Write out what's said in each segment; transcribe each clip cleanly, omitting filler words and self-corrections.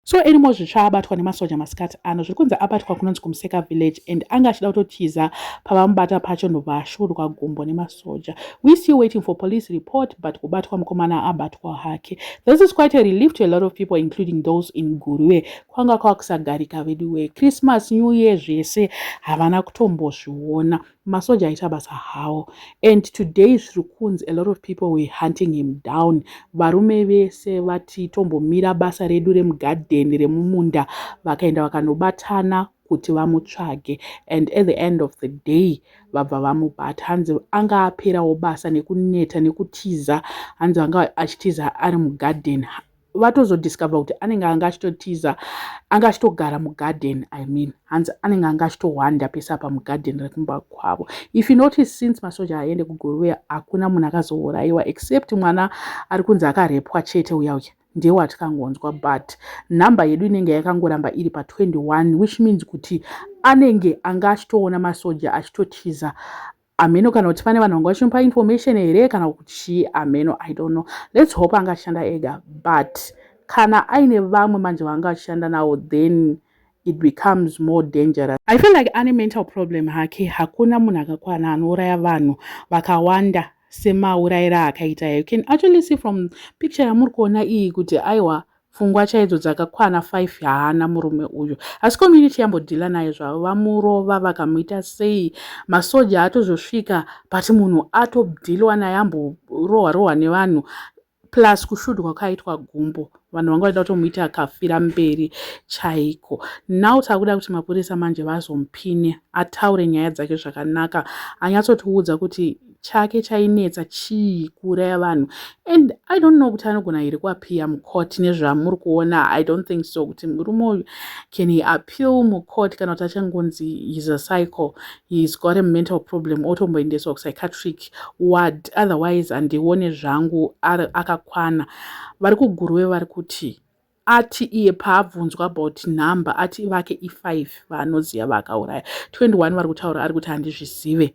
So anymore zvitsva abatwa nemasoja masikati ano zviri kunzi abatwa kunonzi kumuseka village and anga achida kutotiza pavamubata pacho ndobva ashurwa gumbo nemasoja. We still waiting for police report, but kubatwa mukomana abatwa hake. This is quite a relief to a lot of people, including those in Gurwe. Kwanga kwakusagarika veduwe Christmas, New Year zvese havana kutombozviona. Masoja aita basa hawo. And today zviri kunzi a lot of people were hunting him down. Varume vese vati tombomira basa redu remugadheni remumunda vakaenda vakanobatana kuti vamutsvage, and at the end of the day vabva vamubata. Hanzi anga aperawo basa nekuneta nekutiza, hanzi anga achitiza ari mugadheni. Vatozodiscover kuti anenge anga achitotiza, anga achitogara mugarden. Hanzi anenge anga achitowanda pesa pamugarden rekumba kwavo. If you notice, since masoja aende kuGurwe hakuna munhu akazouraiwa except mwana ari kunzi akarepwa chete uya ndiye watikangonzwa, but nhamba yedu inenge yakangoramba iri pa21, which means kuti anenge anga achitoona masoja achitotiza. Ameno kana kuti pane vanhu vanga vachimupa information here kana kuti ameno, I don't know. Let's hope anga achishanda ega, but kana aine vamwe manje vanga achishanda nawo, then it becomes more dangerous. I feel like ane mental problem hake. Hakuna munhu akakwana anouraya vanhu vakawanda semaurayira akaita. You can actually see from picture yamuri kuona iyi kuti aiwa pfungwa chaidzo dzakakwana 5 haana murume uyu. Asi community yambodhila naye zvavo, vamurova vakamuita sei, masoja atozosvika but munhu atodhilwa naye, amborohwa nevanhu plus kushudwa kaitwa gumbo. Vanhu vanga vachida kutomuita akafira mberi chaiko. Now takuda kuti mapurisa manje vazomupine ataure nyaya dzake zvakanaka, anyatsotiudza kuti chake chainetsa chii kuuraya vanhu. And I don't know kuti anogona here kuappear mukoti nezvamuri kuona. I don't think so kuti murume uyu can he appeal mukoti kana kuti achangonzi he's a psycho, he's got a mental problem, otomboendeswa kupsychiatric ward. Otherwise handione zvangu akakwana. Vari kuGurwe vari kuti ati iye paabvunzwa about number ati vake i5 vaanoziva vakauraya. 21 vari kutaura ari kuti handizvizive.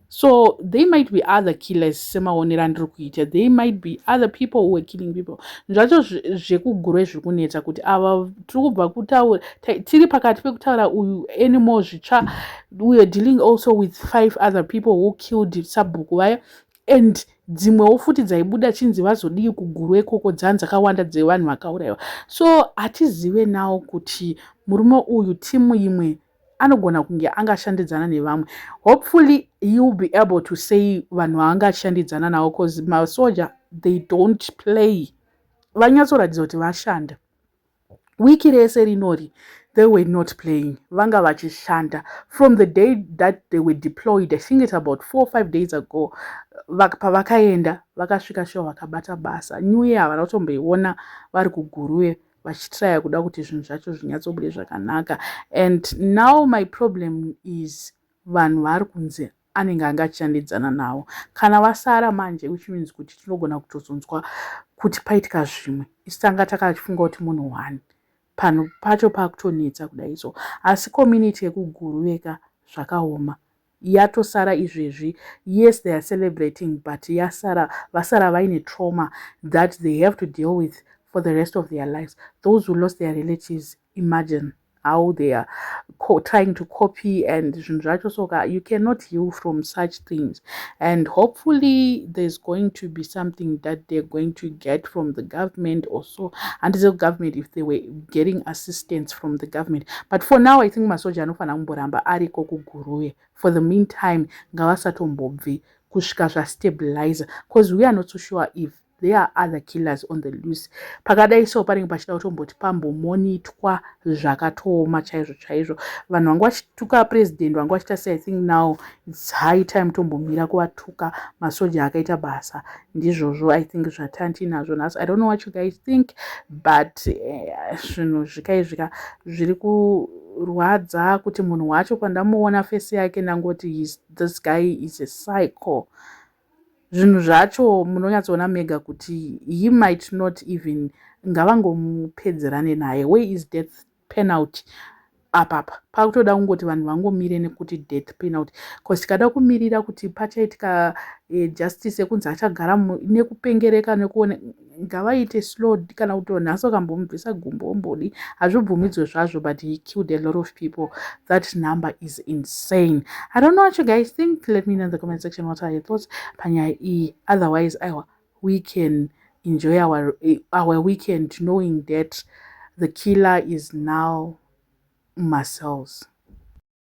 So they might be other killers semaonera andiri kuita. They might be other people who were killing people. Zvacho zvekuGurwe zviri kunetsa kuti ava tiri kubva kutaura, tiri pakati pekutaura uyu anymore zvitsva. We are dealing also with 5 other people who killed Sabhuku vaya, and dzimwewo futi dzaibuda chinzi vazodii kuGurwe koko dzakawanda dzevanhu vakaurayiwa. So hatizive nawo kuti murume uyu timu imwe anogona kunge angashandidzana nevamwe. Hopefully he will be able to say vanhu vaanga achishandidzana navo, because masoja they don't play. Vanyatsoratidza kuti vashanda. Wiki rese rinori they were not playing. Vanga vachishanda from the day that they were deployed. I think it's about 4 or 5 days ago. Pavakaenda vakasvika sho vakabata basa. New Year havana kutomboiona vari kuGurwe vachitraya kuda kuti zvinhu zvacho zvinyatsobude zvakanaka. And now my problem is vanhu vari kunzi anenge anga achishandidzana navo. Kana vasara manje, which means kuti tinogona kutozonzwa kuti paitika zvimwe. Isi tanga takafunga kuti munhu 1 pano pacho pakutonetsa kudai. So asi community yekuGurwe zvakaoma yatosara izvezvi. Yes, they are celebrating, but vasara vaine trauma that they have to deal with for the rest of their lives. Those who lost their relatives, imagine how they are trying to copy and so you cannot heal from such things. And hopefully there's going to be something that they're going to get from the government also, and the government if they were getting assistance from the government. But for now I think masoja anofana kumboramba ariko kuGurwe. For the meantime ngavasatombobvi kusvika zvastabilizer, because we are not so sure if there are other killers on the loose. Pakadai so panenge pachida kutomboti pambomonitwa zvakatooma chaizvo chaizvo. Vanhu vanga vachituka president vanga vachita say I think now it's high time tombomira kuvatuka masoja akaita basa. Ndizvozvo I think zvatandi nazvo nhasi. I don't know what you guys think, but zvinhu zvikaizvika zviri kurwadza kuti munhu wacho pandamuona face yake ndangoti this guy is a psycho. Zvinhu zvacho munonyatsoona mega kuti he might not even ngavangomupedzerane naye. Where is death penalty? apapa pakutoda kungoti vanhu vangomire nekuti death penalty, cause tikada kumirira kuti pachaitika justice yekunzi achagara nekupengereka nekuona ngavaite slow kana kuti nhasi ukambomubvisa gumbo ombodi hazvibvumidzwe zvazvo, but he killed a lot of people. That number is insane. I don't know what you guys think. Let me know in the comment section what are your thoughts panyaya iyi. Otherwise we can enjoy our weekend knowing that the killer is now Marcel's.